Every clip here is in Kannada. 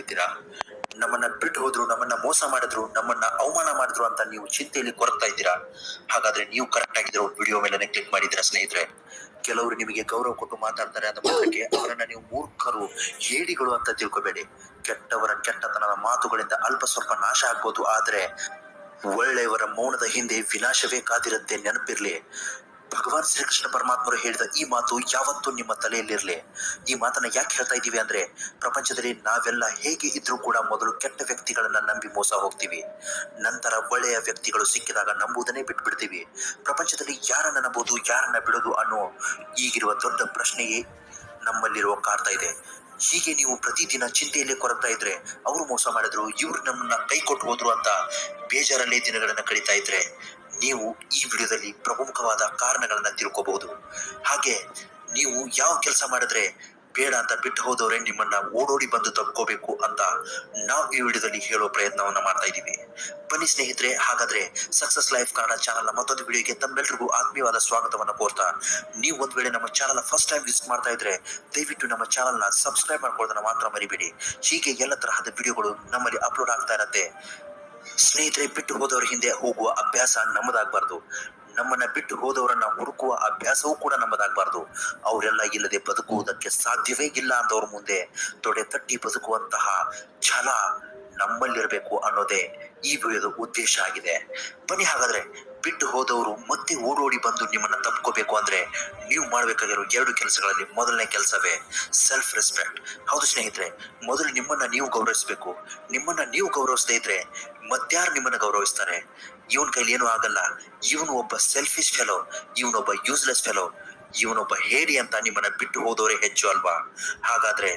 ಆಗಿದ್ದೀರಾ? ನಮ್ಮನ್ನ ಬಿಟ್ಟು ಹೋದ್ರು, ನಮ್ಮನ್ನ ಮೋಸ ಮಾಡಿದ್ರು, ನಮ್ಮನ್ನ ಅವಮಾನ ಮಾಡಿದ್ರು ಅಂತ ನೀವು ಚಿಂತೆಯಲ್ಲಿ ಕೊರಗ್ತಾ ಇದ್ದೀರಾ? ಹಾಗಾದ್ರೆ ನೀವು ಕರೆಕ್ಟ್ ಆಗಿರೋ ವಿಡಿಯೋ ಮೇಲೆ ಕ್ಲಿಕ್ ಮಾಡಿದ್ದೀರಾ ಸ್ನೇಹಿತರೆ. ಕೆಲವರು ನಿಮಗೆ ಗೌರವ ಕೊಟ್ಟು ಮಾತಾಡ್ತಾರೆ, ಅದ ಮಾತ್ರಕ್ಕೆ ಅವರನ್ನ ನೀವು ಮೂರ್ಖರು, ಹೇಡಿಗಳು ಅಂತ ತಿಳ್ಕೊಬೇಡಿ. ಕೆಟ್ಟವರ ಕೆಟ್ಟತನದ ಮಾತುಗಳಿಂದ ಅಲ್ಪ ಸ್ವಲ್ಪ ನಾಶ ಆಗ್ಬೋದು, ಆದ್ರೆ ಒಳ್ಳೆಯವರ ಮೌನದ ಹಿಂದೆ ವಿನಾಶವೇ ಕಾದಿರುತ್ತೆ, ನೆನಪಿರ್ಲಿ. ಭಗವಾನ್ ಶ್ರೀಕೃಷ್ಣ ಪರಮಾತ್ಮರು ಹೇಳಿದ ಈ ಮಾತು ಯಾವತ್ತೂ ನಿಮ್ಮ ತಲೆಯಲ್ಲಿರ್ಲಿ. ಈ ಮಾತನ್ನ ಯಾಕೆ ಹೇಳ್ತಾ ಇದ್ದೀವಿ ಅಂದ್ರೆ, ಪ್ರಪಂಚದಲ್ಲಿ ನಾವೆಲ್ಲ ಹೇಗೆ ಇದ್ರೂ ಕೂಡ ಮೊದಲು ಕೆಟ್ಟ ವ್ಯಕ್ತಿಗಳನ್ನ ನಂಬಿ ಮೋಸ ಹೋಗ್ತೀವಿ, ನಂತರ ಒಳ್ಳೆಯ ವ್ಯಕ್ತಿಗಳು ಸಿಕ್ಕಿದಾಗ ನಂಬುವುದನ್ನೇ ಬಿಟ್ಬಿಡ್ತೀವಿ. ಪ್ರಪಂಚದಲ್ಲಿ ಯಾರನ್ನ ನಂಬೋದು, ಯಾರನ್ನ ಬಿಡೋದು ಅನ್ನೋ ಈಗಿರುವ ದೊಡ್ಡ ಪ್ರಶ್ನೆಯೇ ನಮ್ಮಲ್ಲಿರುವ ಕಾಡ್ತಾ ಇದೆ. ಹೀಗೆ ನೀವು ಪ್ರತಿದಿನ ಚಿಂತೆಯಲ್ಲೇ ಕೊರಗ್ತಾ ಇದ್ರೆ, ಅವರು ಮೋಸ ಮಾಡಿದ್ರು, ಇವ್ರು ನಮ್ಮನ್ನ ಕೈ ಕೊಟ್ಟು ಹೋದ್ರು ಅಂತ ಬೇಜಾರಲ್ಲೇ ದಿನಗಳನ್ನ ಕಳೀತಾ ಇದ್ರೆ, ನೀವು ಈ ವಿಡಿಯೋದಲ್ಲಿ ಪ್ರಮುಖವಾದ ಕಾರಣಗಳನ್ನ ತಿಳ್ಕೋಬಹುದು. ಹಾಗೆ ನೀವು ಯಾವ ಕೆಲಸ ಮಾಡಿದ್ರೆ ಬೇಡ ಅಂತ ಬಿಟ್ಟು ಹೋದವರೇ ನಿಮ್ಮನ್ನ ಓಡೋಡಿ ಬಂದು ತಪ್ಕೋಬೇಕು ಅಂತ ನಾವು ಈ ವಿಡಿಯೋದಲ್ಲಿ ಹೇಳೋ ಪ್ರಯತ್ನವನ್ನ ಮಾಡ್ತಾ ಇದ್ದೀವಿ. ಬನ್ನಿ ಸ್ನೇಹಿತರೆ, ಹಾಗಾದ್ರೆ ಸಕ್ಸಸ್ ಲೈಫ್ ಕನ್ನಡ ಚಾನಲ್ನ ಮತ್ತೊಂದು ವಿಡಿಯೋಗೆ ತಮ್ಮೆಲ್ಲರಿಗೂ ಆತ್ಮೀಯವಾದ ಸ್ವಾಗತವನ್ನ ಕೋರ್ತಾ, ನೀವು ಒಂದ್ ವೇಳೆ ನಮ್ಮ ಚಾನಲ್ ಫಸ್ಟ್ ಟೈಮ್ ವಿಸಿಟ್ ಮಾಡ್ತಾ ಇದ್ರೆ ದಯವಿಟ್ಟು ನಮ್ಮ ಚಾನಲ್ನ ಸಬ್ಸ್ಕ್ರೈಬ್ ಮಾಡ್ಕೊಳ್ಳೋದನ್ನ ಮಾತ್ರ ಮರಿಬೇಡಿ. ಹೀಗೆ ಎಲ್ಲ ತರಹದ ವಿಡಿಯೋಗಳು ನಮ್ಮಲ್ಲಿ ಅಪ್ಲೋಡ್ ಆಗ್ತಾ ಇರತ್ತೆ. ಸ್ನೇಹಿತರೆ, ಬಿಟ್ಟು ಹೋದವರ ಹಿಂದೆ ಹೋಗುವ ಅಭ್ಯಾಸ ನಮ್ಮದಾಗಬಾರ್ದು. ನಮ್ಮನ್ನ ಬಿಟ್ಟು ಹೋದವರನ್ನ ಹುಡುಕುವ ಅಭ್ಯಾಸವೂ ಕೂಡ ನಮ್ಮದಾಗಬಾರ್ದು. ಅವರೆಲ್ಲ ಇಲ್ಲದೆ ಬದುಕುವುದಕ್ಕೆ ಸಾಧ್ಯವೇ ಇಲ್ಲ ಅಂದವ್ರ ಮುಂದೆ ತೊಡೆ ತಟ್ಟಿ ಬದುಕುವಂತಹ ಛಲ ನಮ್ಮಲ್ಲಿರಬೇಕು ಅನ್ನೋದೇ ಈ ವಿಡಿಯೋದ ಉದ್ದೇಶ ಆಗಿದೆ. ಬನ್ನಿ ಹಾಗಾದ್ರೆ, ಬಿಟ್ಟು ಹೋದವರು ಮತ್ತೆ ಓಡೋಡಿ ಬಂದು ನಿಮ್ಮನ್ನ ತಪ್ಕೋಬೇಕು ಅಂದ್ರೆ ನೀವು ಮಾಡ್ಬೇಕಾಗಿರೋ 2 ಕೆಲಸಗಳಲ್ಲಿ ಮೊದಲನೇ ಕೆಲಸವೇ ಸೆಲ್ಫ್ ರೆಸ್ಪೆಕ್ಟ್. ಹೌದು ಸ್ನೇಹಿತರೆ, ಮೊದಲು ನಿಮ್ಮನ್ನ ನೀವು ಗೌರವಿಸಬೇಕು. ನಿಮ್ಮನ್ನ ನೀವು ಗೌರವಿಸದೇ ಇದ್ರೆ ಮತ್ಯಾರು ನಿಮ್ಮನ್ನ ಗೌರವಿಸ್ತಾರೆ? ಇವನ್ ಕೈಲಿ ಏನೂ ಆಗಲ್ಲ, ಇವನು ಒಬ್ಬ ಸೆಲ್ಫಿಶ್ ಫೆಲೋ, ಇವನೊಬ್ಬ ಯೂಸ್ಲೆಸ್ ಫೆಲೋ, ಇವನೊಬ್ಬ ಹೇಡಿ ಅಂತ ನಿಮ್ಮನ್ನ ಬಿಟ್ಟು ಹೋದವರೇ ಹೆಚ್ಚು ಅಲ್ವಾ? ಹಾಗಾದ್ರೆ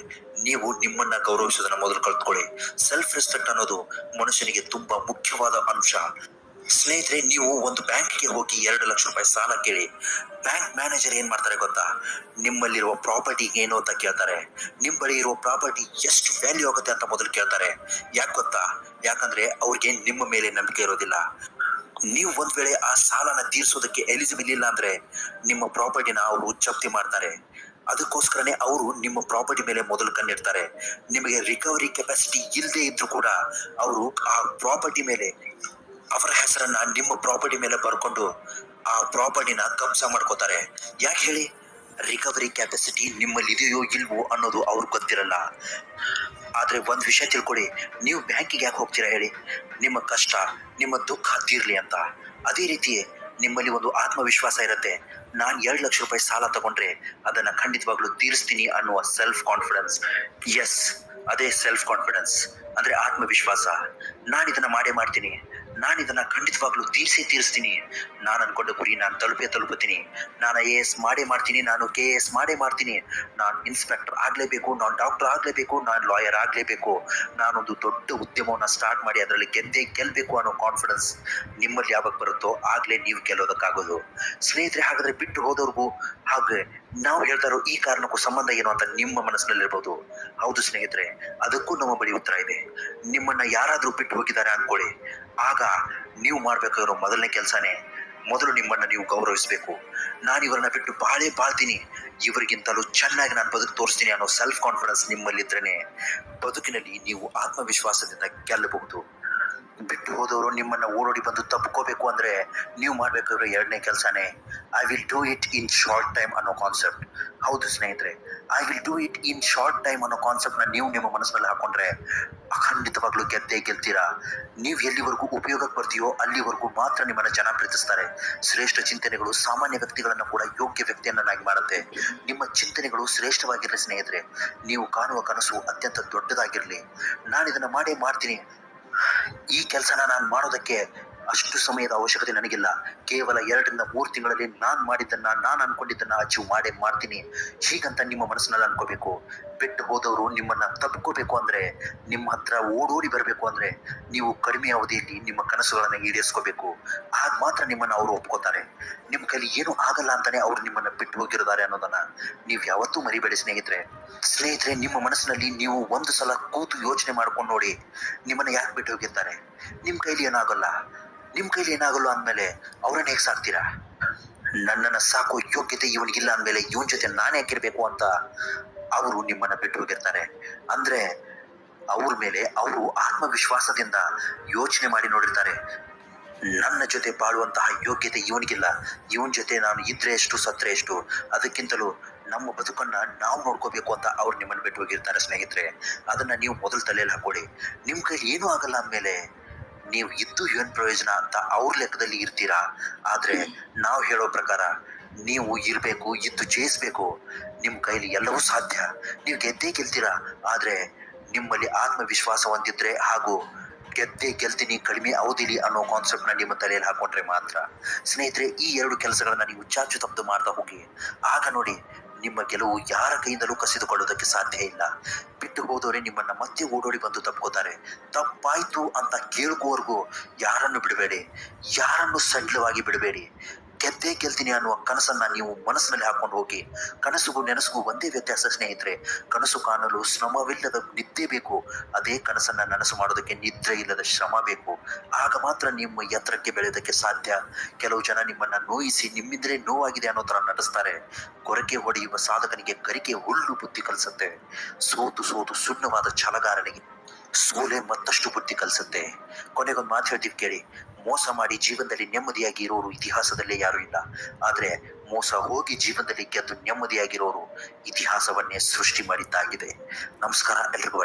ನೀವು ನಿಮ್ಮನ್ನ ಗೌರವಿಸೋದನ್ನ ಮೊದಲು ಕಲ್ತ್ಕೊಳ್ಳಿ. ಸೆಲ್ಫ್ ರೆಸ್ಪೆಕ್ಟ್ ಅನ್ನೋದು ಮನುಷ್ಯನಿಗೆ ತುಂಬಾ ಮುಖ್ಯವಾದ ಅಂಶ. ಸ್ನೇಹಿತರೆ, ನೀವು ಒಂದು ಬ್ಯಾಂಕ್ಗೆ ಹೋಗಿ 2 ಲಕ್ಷ ರೂಪಾಯಿ ಸಾಲ ಕೇಳಿ, ಬ್ಯಾಂಕ್ ಮ್ಯಾನೇಜರ್ ಏನ್ ಮಾಡ್ತಾರೆ ಗೊತ್ತಾ? ನಿಮ್ಮಲ್ಲಿರುವ ಪ್ರಾಪರ್ಟಿ ಏನು ಅಂತ ಕೇಳ್ತಾರೆ. ನಿಮ್ ಬಳಿ ಇರುವ ಪ್ರಾಪರ್ಟಿ ಎಷ್ಟು ವ್ಯಾಲ್ಯೂ ಆಗುತ್ತೆ ಅಂತ ಮೊದಲು ಕೇಳ್ತಾರೆ. ಯಾಕೆ ಗೊತ್ತಾ? ಯಾಕಂದ್ರೆ ಅವ್ರಿಗೆ ನಿಮ್ಮ ಮೇಲೆ ನಂಬಿಕೆ ಇರೋದಿಲ್ಲ. ನೀವು ಒಂದ್ ವೇಳೆ ಆ ಸಾಲನ ತೀರ್ಸೋದಕ್ಕೆ ಎಲಿಜಿಬಲ್ ಇಲ್ಲ ಅಂದ್ರೆ ನಿಮ್ಮ ಪ್ರಾಪರ್ಟಿನ ಅವರು ಜಪ್ತಿ ಮಾಡ್ತಾರೆ. ಅದಕ್ಕೋಸ್ಕರನೇ ಅವರು ನಿಮ್ಮ ಪ್ರಾಪರ್ಟಿ ಮೇಲೆ ಮೊದಲು ಕಣ್ಣಿಡ್ತಾರೆ. ನಿಮಗೆ ರಿಕವರಿ ಕೆಪಾಸಿಟಿ ಇಲ್ಲದೆ ಇದ್ರೂ ಕೂಡ ಅವರು ಆ ಪ್ರಾಪರ್ಟಿ ಮೇಲೆ ಅವರ ಹೆಸರನ್ನ ನಿಮ್ಮ ಪ್ರಾಪರ್ಟಿ ಮೇಲೆ ಬರ್ಕೊಂಡು ಆ ಪ್ರಾಪರ್ಟಿನ ಕಬ್ಜಾ ಮಾಡ್ಕೋತಾರೆ. ಯಾಕೆ ಹೇಳಿ? ರಿಕವರಿ ಕೆಪಾಸಿಟಿ ನಿಮ್ಮಲ್ಲಿ ಇದೆಯೋ ಇಲ್ವೋ ಅನ್ನೋದು ಅವ್ರಿಗೆ ಗೊತ್ತಿರಲ್ಲ. ಆದ್ರೆ ಒಂದ್ ವಿಷಯ ತಿಳ್ಕೊಳ್ಳಿ, ನೀವು ಬ್ಯಾಂಕಿಗೆ ಯಾಕೆ ಹೋಗ್ತೀರಾ ಹೇಳಿ? ನಿಮ್ಮ ಕಷ್ಟ, ನಿಮ್ಮ ದುಃಖ ತೀರ್ಲಿ ಅಂತ. ಅದೇ ರೀತಿ ನಿಮ್ಮಲ್ಲಿ ಒಂದು ಆತ್ಮವಿಶ್ವಾಸ ಇರುತ್ತೆ. ನಾನು 2 ಲಕ್ಷ ರೂಪಾಯಿ ಸಾಲ ತಗೊಂಡ್ರೆ ಅದನ್ನ ಖಂಡಿತವಾಗ್ಲೂ ತೀರಿಸ್ತೀನಿ ಅನ್ನುವ ಸೆಲ್ಫ್ ಕಾನ್ಫಿಡೆನ್ಸ್. ಎಸ್, ಅದೇ ಸೆಲ್ಫ್ ಕಾನ್ಫಿಡೆನ್ಸ್ ಅಂದ್ರೆ ಆತ್ಮವಿಶ್ವಾಸ. ನಾನಿದನ್ನ ಮಾಡ್ತೀನಿ, ನಾನಿದನ್ನ ಖಂಡಿತವಾಗ್ಲೂ ತೀರಿಸ್ತೀನಿ, ನಾನು ಅನ್ಕೊಂಡ ಗುರಿ ನಾನು ತಲುಪುತ್ತೀನಿ, ನಾನು AS ಮಾಡ್ತೀನಿ, ನಾನು KS ಮಾಡ್ತೀನಿ, ನಾನು ಇನ್ಸ್ಪೆಕ್ಟರ್ ಆಗ್ಲೇಬೇಕು, ನಾನು ಡಾಕ್ಟರ್ ಆಗ್ಲೇಬೇಕು, ನಾನು ಲಾಯರ್ ಆಗ್ಲೇಬೇಕು, ನಾನೊಂದು ದೊಡ್ಡ ಉದ್ಯಮವನ್ನ ಸ್ಟಾರ್ಟ್ ಮಾಡಿ ಅದರಲ್ಲಿ ಗೆಲ್ಬೇಕು ಅನ್ನೋ ಕಾನ್ಫಿಡೆನ್ಸ್ ನಿಮ್ಮಲ್ಲಿ ಯಾವಾಗ ಬರುತ್ತೋ ಆಗ್ಲೇ ನೀವು ಗೆಲ್ಲೋದಕ್ಕಾಗೋದು. ಸ್ನೇಹಿತರೆ, ಹಾಗಾದ್ರೆ ಬಿಟ್ಟು ಹೋದವ್ರಿಗೂ ಹಾಗೆ ನಾವು ಹೇಳ್ತಾ ಇರೋ ಈ ಕಾರಣಕ್ಕೂ ಸಂಬಂಧ ಏನು ಅಂತ ನಿಮ್ಮ ಮನಸ್ಸಿನಲ್ಲಿರ್ಬೋದು. ಹೌದು ಸ್ನೇಹಿತರೆ, ಅದಕ್ಕೂ ನಮ್ಮ ಬಳಿ ಉತ್ತರ ಇದೆ. ನಿಮ್ಮನ್ನ ಯಾರಾದ್ರೂ ಬಿಟ್ಟು ಹೋಗಿದ್ದಾರೆ ಅನ್ಕೊಳ್ಳಿ, ಆಗ ನೀವು ಮಾಡ್ಬೇಕಾಗಿರೋ ಮೊದಲನೇ ಕೆಲಸನೇ ಮೊದಲು ನಿಮ್ಮನ್ನ ನೀವು ಗೌರವಿಸಬೇಕು. ನಾನು ಇವರನ್ನ ಬಿಟ್ಟು ಬಾಳ್ತೀನಿ, ಇವರಿಗಿಂತಲೂ ಚೆನ್ನಾಗಿ ನಾನು ಬದುಕು ತೋರಿಸ್ತೀನಿ ಅನ್ನೋ ಸೆಲ್ಫ್ ಕಾನ್ಫಿಡೆನ್ಸ್ ನಿಮ್ಮಲ್ಲಿದ್ರೇನೆ ಬದುಕಿನಲ್ಲಿ ನೀವು ಆತ್ಮವಿಶ್ವಾಸದಿಂದ ಗೆಲ್ಲಬಹುದು. ಬಿಟ್ಟು ಹೋದವರು ನಿಮ್ಮನ್ನ ಓಡೋಡಿ ಬಂದು ತಪ್ಕೋಬೇಕು ಅಂದ್ರೆ ನೀವು ಮಾಡ್ಬೇಕಾದ್ರೆ 2ನೇ ಕೆಲಸನೇ I will do it in short time ಅನ್ನೋ ಕಾನ್ಸೆಪ್ಟ್. ಹೌದು ಸ್ನೇಹಿತರೆ, I will do it in short time ಅನ್ನೋ ಕಾನ್ಸೆಪ್ಟ್ ನ ನೀವು ನಿಮ್ಮ ಮನಸ್ಸಿನಲ್ಲಿ ಹಾಕೊಂಡ್ರೆ ಖಂಡಿತವಾಗ್ಲೂ ಗೆಲ್ತೀರಾ. ನೀವು ಎಲ್ಲಿವರೆಗೂ ಉಪಯೋಗಕ್ಕೆ ಬರ್ತೀಯೋ ಅಲ್ಲಿವರೆಗೂ ಮಾತ್ರ ನಿಮ್ಮನ್ನ ಜನ ಪ್ರೀತಿಸ್ತಾರೆ. ಶ್ರೇಷ್ಠ ಚಿಂತನೆಗಳು ಸಾಮಾನ್ಯ ವ್ಯಕ್ತಿಗಳನ್ನ ಕೂಡ ಯೋಗ್ಯ ವ್ಯಕ್ತಿಯನ್ನಾಗಿ ಮಾಡುತ್ತೆ. ನಿಮ್ಮ ಚಿಂತನೆಗಳು ಶ್ರೇಷ್ಠವಾಗಿರ್ಲಿ ಸ್ನೇಹಿತರೆ. ನೀವು ಕಾಣುವ ಕನಸು ಅತ್ಯಂತ ದೊಡ್ಡದಾಗಿರ್ಲಿ. ನಾನು ಇದನ್ನ ಮಾಡ್ತೀನಿ, ಈ ಕೆಲಸನ ನಾನು ಮಾಡೋದಕ್ಕೆ ಅಷ್ಟು ಸಮಯದ ಅವಶ್ಯಕತೆ ನನಗಿಲ್ಲ, ಕೇವಲ 2 ರಿಂದ 3 ತಿಂಗಳಲ್ಲಿ ನಾನು ಅನ್ಕೊಂಡಿದ್ದನ್ನ ಅಚೀವ್ ಮಾಡ್ತೀನಿ, ಹೀಗಂತ ನಿಮ್ಮ ಮನಸ್ಸಿನಲ್ಲಿ ಅನ್ಕೋಬೇಕು. ಬಿಟ್ಟು ಹೋದವರು ನಿಮ್ಮನ್ನ ತಪ್ಕೋಬೇಕು ಅಂದ್ರೆ, ನಿಮ್ಮ ಹತ್ರ ಓಡೋಡಿ ಬರಬೇಕು ಅಂದ್ರೆ ನೀವು ಕಡಿಮೆ ಅವಧಿಯಲ್ಲಿ ನಿಮ್ಮ ಕನಸುಗಳನ್ನ ಈಡೇರಿಸ್ಕೋಬೇಕು. ಆಗ ಮಾತ್ರ ನಿಮ್ಮನ್ನ ಅವರು ಒಪ್ಕೋತಾರೆ. ನಿಮ್ಮ ಕೈಲಿ ಏನು ಆಗಲ್ಲ ಅಂತಾನೆ ಅವ್ರು ನಿಮ್ಮನ್ನ ಬಿಟ್ಟು ಹೋಗಿರ್ತಾರೆ ಅನ್ನೋದನ್ನ ನೀವು ಯಾವತ್ತೂ ಮರಿಬೇಡಿ ಸ್ನೇಹಿತರೆ. ನಿಮ್ಮ ಮನಸ್ಸಿನಲ್ಲಿ ನೀವು ಒಂದು ಸಲ ಕೂತು ಯೋಚನೆ ಮಾಡ್ಕೊಂಡು ನೋಡಿ, ನಿಮ್ಮನ್ನ ಯಾಕೆ ಬಿಟ್ಟು ಹೋಗಿರ್ತಾರೆ? ನಿಮ್ ಕೈಲಿ ಏನಾಗಲ್ಲ ಅಂದ್ಮೇಲೆ ಅವ್ರನ್ನ ಹೇಗೆ ಸಾಕ್ತೀರಾ? ನನ್ನನ್ನ ಸಾಕೋ ಯೋಗ್ಯತೆ ಇವನಿಗಿಲ್ಲ ಅಂದ್ಮೇಲೆ ಇವನ್ ಜೊತೆ ನಾನೇ ಯಾಕಿರ್ಬೇಕು ಅಂತ ಅವರು ನಿಮ್ಮನ್ನ ಬಿಟ್ಟು ಹೋಗಿರ್ತಾರೆ. ಅಂದ್ರೆ ಅವ್ರ ಮೇಲೆ ಅವರು ಆತ್ಮವಿಶ್ವಾಸದಿಂದ ಯೋಚನೆ ಮಾಡಿ ನೋಡಿರ್ತಾರೆ. ನನ್ನ ಜೊತೆ ಬಾಳುವಂತಹ ಯೋಗ್ಯತೆ ಇವನಿಗಿಲ್ಲ, ಇವನ್ ಜೊತೆ ನಾನು ಇದ್ರೆ ಎಷ್ಟು ಸತ್ರೆ ಎಷ್ಟು, ಅದಕ್ಕಿಂತಲೂ ನಮ್ಮ ಬದುಕನ್ನ ನಾವು ನೋಡ್ಕೋಬೇಕು ಅಂತ ಅವ್ರು ನಿಮ್ಮನ್ನು ಬಿಟ್ಟು ಹೋಗಿರ್ತಾರೆ ಸ್ನೇಹಿತರೆ. ಅದನ್ನ ನೀವು ಮೊದಲು ತಲೆಯಲ್ಲಿ ಹಾಕೊಳ್ಳಿ. ನಿಮ್ ಕೈಲಿ ಏನೂ ಆಗಲ್ಲ ಅಂದ್ಮೇಲೆ ನೀವು ಇದ್ದು ಏನ್ ಪ್ರಯೋಜನ ಅಂತ ಅವ್ರ ಲೆಕ್ಕದಲ್ಲಿ ಇರ್ತೀರಾ. ಆದ್ರೆ ನಾವು ಹೇಳೋ ಪ್ರಕಾರ ನೀವು ಇರ್ಬೇಕು, ಇದ್ದು ಜಯಿಸ್ಬೇಕು. ನಿಮ್ ಕೈಲಿ ಎಲ್ಲವೂ ಸಾಧ್ಯ, ನೀವು ಗೆದ್ದೇ ಗೆಲ್ತೀರಾ. ಆದ್ರೆ ನಿಮ್ಮಲ್ಲಿ ಆತ್ಮವಿಶ್ವಾಸ ಹೊಂದಿದ್ರೆ ಹಾಗೂ ಗೆದ್ದೆ ಗೆಲ್ತೀನಿ ಕಡಿಮೆ ಅವಧಿಲಿ ಅನ್ನೋ ಕಾನ್ಸೆಪ್ಟ್ ನ ನಿಮ್ಮ ತಲೆಯಲ್ಲಿ ಹಾಕೊಂಡ್ರೆ ಮಾತ್ರ ಸ್ನೇಹಿತರೆ, ಈ ಎರಡು ಕೆಲಸಗಳನ್ನ ನೀವು ಚಾಚು ತಪ್ಪದು ಮಾಡ್ತಾ ಹೋಗಿ. ಆಗ ನೋಡಿ, ನಿಮ್ಮ ಗೆಲುವು ಯಾರ ಕೈಯಿಂದಲೂ ಕಸಿದುಕೊಳ್ಳೋದಕ್ಕೆ ಸಾಧ್ಯ ಇಲ್ಲ. ಬಿಟ್ಟು ಹೋದವರೇ ನಿಮ್ಮನ್ನ ಮತ್ತೆ ಓಡೋಡಿ ಬಂದು ತಪ್ಕೋತಾರೆ. ತಪ್ಪಾಯ್ತು ಅಂತ ಕೇಳ್ಕೋವರೆಗೂ ಯಾರನ್ನು ಬಿಡಬೇಡಿ, ಯಾರನ್ನು ಸಡಿಲವಾಗಿ ಬಿಡಬೇಡಿ. ಗೆದ್ದೇ ಗೆಲ್ತೀನಿ ಅನ್ನುವ ಕನಸನ್ನ ನೀವು ಮನಸ್ಸಿನಲ್ಲಿ ಹಾಕೊಂಡು ಹೋಗಿ. ಕನಸುಗೂ ನೆನಸಿಗೂ ಒಂದೇ ವ್ಯತ್ಯಾಸ ಸ್ನೇಹಿತರೆ. ಕನಸು ಕಾಣಲು ಶ್ರಮವಿಲ್ಲದ ನಿದ್ದೆ ಬೇಕು, ಅದೇ ಕನಸನ್ನ ನನಸು ಮಾಡೋದಕ್ಕೆ ನಿದ್ರೆ ಇಲ್ಲದ ಶ್ರಮ ಬೇಕು. ಆಗ ಮಾತ್ರ ನಿಮ್ಮ ಎತ್ತರಕ್ಕೆ ಬೆಳೆಯೋದಕ್ಕೆ ಸಾಧ್ಯ. ಕೆಲವು ಜನ ನಿಮ್ಮನ್ನ ನೋಯಿಸಿ ನಿಮ್ಮಿಂದಲೇ ನೋವಾಗಿದೆ ಅನ್ನೋ ತರ ನಡೆಸ್ತಾರೆ. ಕೊರಕೆ ಹೊಡೆಯುವ ಸಾಧಕನಿಗೆ ಕರಿಕೆ ಹುಲ್ಲು ಬುದ್ಧಿ ಕಲಿಸುತ್ತೆ. ಸೋತು ಸೋತು ಸುಣ್ಣವಾದ ಛಲಗಾರನಿಗೆ ಸೋಲೆ ಮತ್ತಷ್ಟು ಬುದ್ಧಿ ಕಲಿಸುತ್ತೆ. ಕೊನೆಗೊಂದು ಮಾತು ಹೇಳ್ತೀವಿ ಕೇಳಿ. ಮೋಸ ಮಾಡಿ ಜೀವನದಲ್ಲಿ ನೆಮ್ಮದಿಯಾಗಿ ಇರೋರು ಇತಿಹಾಸದಲ್ಲೇ ಯಾರು ಇಲ್ಲ. ಆದ್ರೆ ಮೋಸ ಹೋಗಿ ಜೀವನದಲ್ಲಿ ಗೆದ್ದು ನೆಮ್ಮದಿಯಾಗಿರೋರು ಇತಿಹಾಸವನ್ನೇ ಸೃಷ್ಟಿ ಮಾಡಿದ್ದಾಗಿದೆ. ನಮಸ್ಕಾರ ಎಲ್ರಿಗೂ.